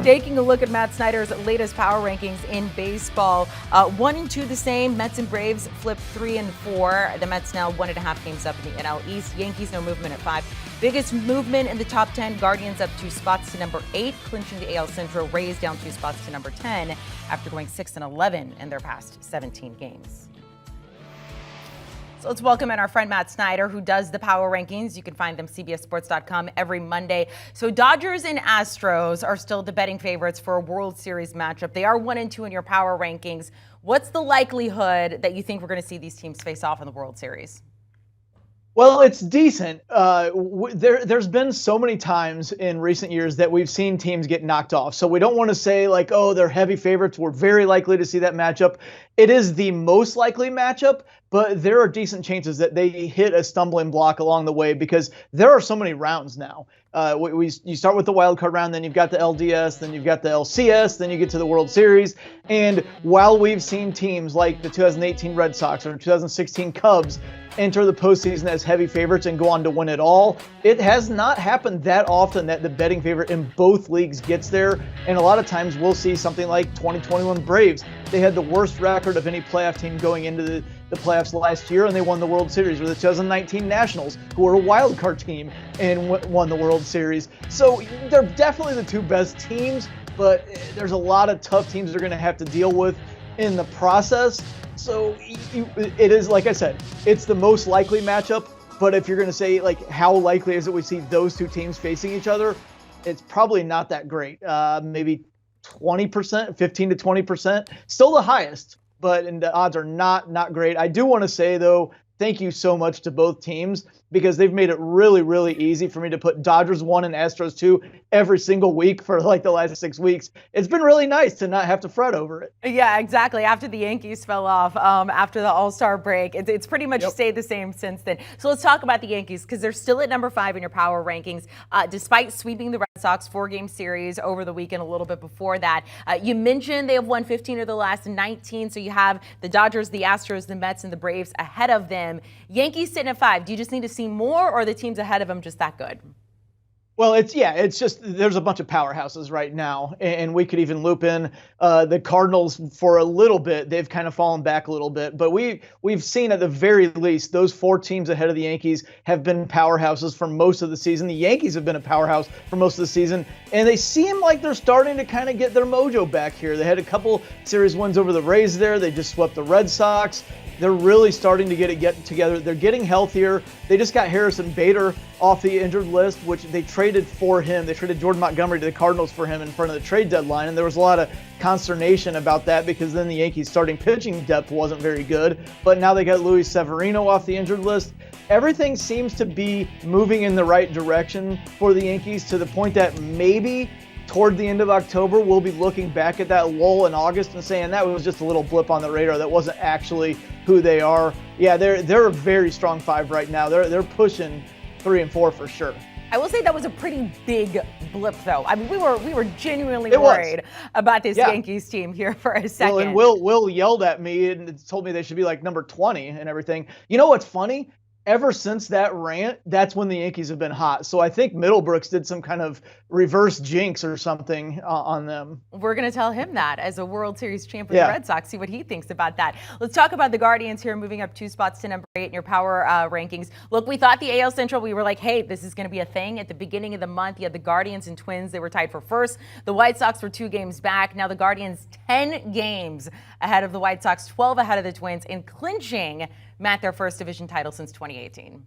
Taking a look at Matt Snyder's latest power rankings in baseball. 1 and 2 the same. Mets and Braves flipped 3 and 4. The Mets now 1.5 games up in the NL East. Yankees no movement at 5. Biggest movement in the top 10. Guardians up 2 spots to number 8, clinching the AL Central. Rays down 2 spots to number 10 after going 6 and 11 in their past 17 games. So let's welcome in our friend Matt Snyder, who does the power rankings. You can find them cbssports.com every Monday. So Dodgers and Astros are still the betting favorites for a World Series matchup. They are 1 and 2 in your power rankings. What's the likelihood that you think we're going to see these teams face off in the World Series? Well, it's decent. There's been so many times in recent years that we've seen teams get knocked off. So we don't want to say like, oh, they're heavy favorites. We're very likely to see that matchup. It is the most likely matchup, but there are decent chances that they hit a stumbling block along the way because there are so many rounds now. You start with the wild card round, then you've got the LDS, then you've got the LCS, then you get to the World Series. And while we've seen teams like the 2018 Red Sox or 2016 Cubs enter the postseason as heavy favorites and go on to win it all, it has not happened that often that the betting favorite in both leagues gets there. And a lot of times we'll see something like 2021 Braves. They had the worst record of any playoff team going into the playoffs last year, and they won the World Series. Or the 2019 Nationals, who were a wild card team and won the World Series. So they're definitely the two best teams, but there's a lot of tough teams they're going to have to deal with in the process. So it is, like I said, it's the most likely matchup. But if you're going to say, like, how likely is it we see those two teams facing each other, it's probably not that great. Maybe 20%, 15 to 20%. Still the highest, but and the odds are not great. I do want to say, though, thank you so much to both teams because they've made it really, really easy for me to put Dodgers 1 and Astros 2 every single week for like the last 6 weeks. It's been really nice to not have to fret over it. Yeah, exactly. After the Yankees fell off after the All-Star break, it's pretty much stayed the same since then. So let's talk about the Yankees because they're still at number 5 in your power rankings, despite sweeping the Red Sox 4-game series over the weekend a little bit before that. You mentioned they have won 15 of the last 19, so you have the Dodgers, the Astros, the Mets, and the Braves ahead of them. Yankees sitting at 5. Do you just need to see more, or are the teams ahead of them just that good? Well, it's just there's a bunch of powerhouses right now, and we could even loop in the Cardinals for a little bit. They've kind of fallen back a little bit, but we've seen at the very least those 4 teams ahead of the Yankees have been powerhouses for most of the season. The Yankees have been a powerhouse for most of the season, and they seem like they're starting to kind of get their mojo back here. They had a couple series wins over the Rays there. They just swept the Red Sox. They're really starting to get together. They're getting healthier. They just got Harrison Bader off the injured list, which they traded for him. They traded Jordan Montgomery to the Cardinals for him in front of the trade deadline, and there was a lot of consternation about that because then the Yankees' starting pitching depth wasn't very good. But now they got Luis Severino off the injured list. Everything seems to be moving in the right direction for the Yankees to the point that maybe toward the end of October, we'll be looking back at that lull in August and saying that was just a little blip on the radar. That wasn't actually who they are. Yeah, they're a very strong 5 right now. They're pushing 3 and 4 for sure. I will say that was a pretty big blip, though. I mean, we were genuinely worried about this Yankees team here for a second. Well, and Will yelled at me and told me they should be like number 20 and everything. You know what's funny? Ever since that rant, that's when the Yankees have been hot. So I think Middlebrooks did some kind of reverse jinx or something on them. We're going to tell him that as a World Series champ with the Red Sox, see what he thinks about that. Let's talk about the Guardians here, moving up 2 spots to number 8 in your power rankings. Look, we thought the AL Central, we were like, hey, this is going to be a thing. At the beginning of the month, you had the Guardians and Twins. They were tied for first. The White Sox were 2 games back. Now the Guardians 10 games ahead of the White Sox, 12 ahead of the Twins, and clinching, Matt, their first division title since 2018.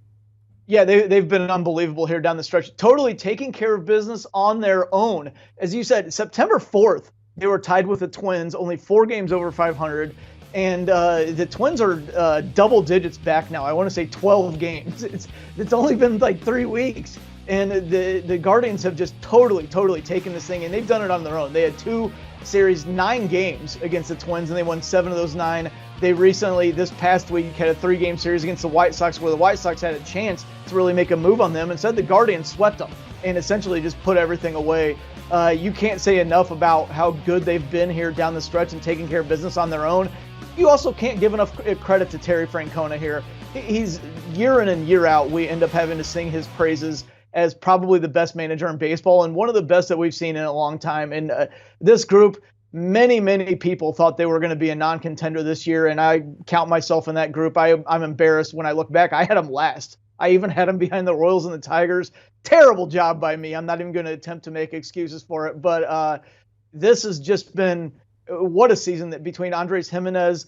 Yeah, they've been unbelievable here down the stretch. Totally taking care of business on their own. As you said, September 4th, they were tied with the Twins, only 4 games over 500. And the Twins are double digits back now. I want to say 12 games. It's only been like 3 weeks. And the Guardians have just totally taken this thing, and they've done it on their own. They had 2 series, 9 games against the Twins, and they won 7 of those 9. They recently, this past week, had a 3-game series against the White Sox where the White Sox had a chance to really make a move on them. Instead, the Guardians swept them and essentially just put everything away. You can't say enough about how good they've been here down the stretch and taking care of business on their own. You also can't give enough credit to Terry Francona here. He's year in and year out, we end up having to sing his praises as probably the best manager in baseball and one of the best that we've seen in a long time. And this group, many people thought they were going to be a non-contender this year, and I count myself in that group. I'm embarrassed when I look back. I had them last. I even had them behind the Royals and the Tigers. Terrible job by me. I'm not even going to attempt to make excuses for it. But this has just been what a season that between Andres Jimenez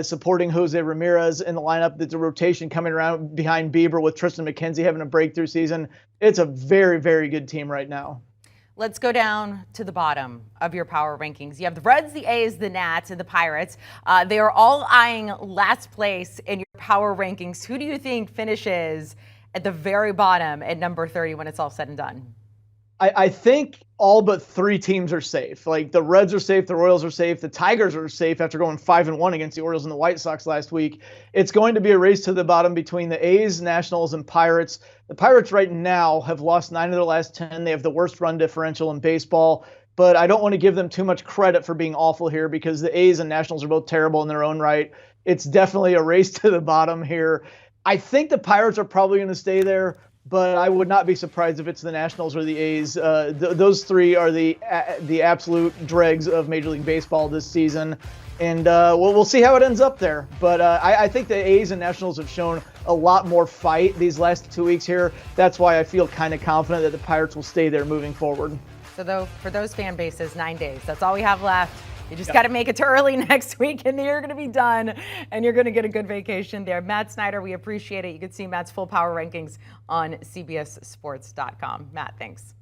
supporting Jose Ramirez in the lineup, the rotation coming around behind Bieber with Tristan McKenzie having a breakthrough season. It's a very good team right now. Let's go down to the bottom of your power rankings. You have the Reds, the A's, the Nats, and the Pirates. They are all eyeing last place in your power rankings. Who do you think finishes at the very bottom at number 30 when it's all said and done? I think all but 3 teams are safe. Like the Reds are safe, the Royals are safe, the Tigers are safe after going 5-1 against the Orioles and the White Sox last week. It's going to be a race to the bottom between the A's, Nationals, and Pirates. The Pirates right now have lost 9 of their last 10. They have the worst run differential in baseball, but I don't want to give them too much credit for being awful here because the A's and Nationals are both terrible in their own right. It's definitely a race to the bottom here. I think the Pirates are probably going to stay there, but I would not be surprised if it's the Nationals or the A's. Those 3 are the absolute dregs of Major League Baseball this season, and we'll see how it ends up there. But I think the A's and Nationals have shown a lot more fight these last 2 weeks here. That's why I feel kind of confident that the Pirates will stay there moving forward. So for those fan bases, 9 days. That's all we have left. You just got to make it to early next week, and then you're going to be done, and you're going to get a good vacation there. Matt Snyder, we appreciate it. You can see Matt's full power rankings on CBSSports.com. Matt, thanks.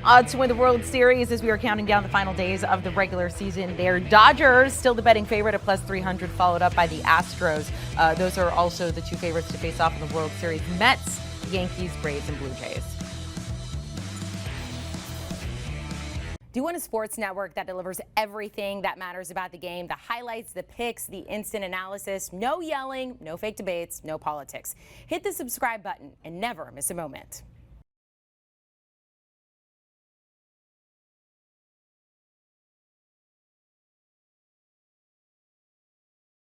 Odds to win the World Series as we are counting down the final days of the regular season. Their Dodgers, still the betting favorite at plus 300, followed up by the Astros. Those are also the 2 favorites to face off in the World Series. Mets, Yankees, Braves, and Blue Jays. Do you want a sports network that delivers everything that matters about the game? The highlights, the picks, the instant analysis, no yelling, no fake debates, no politics. Hit the subscribe button and never miss a moment.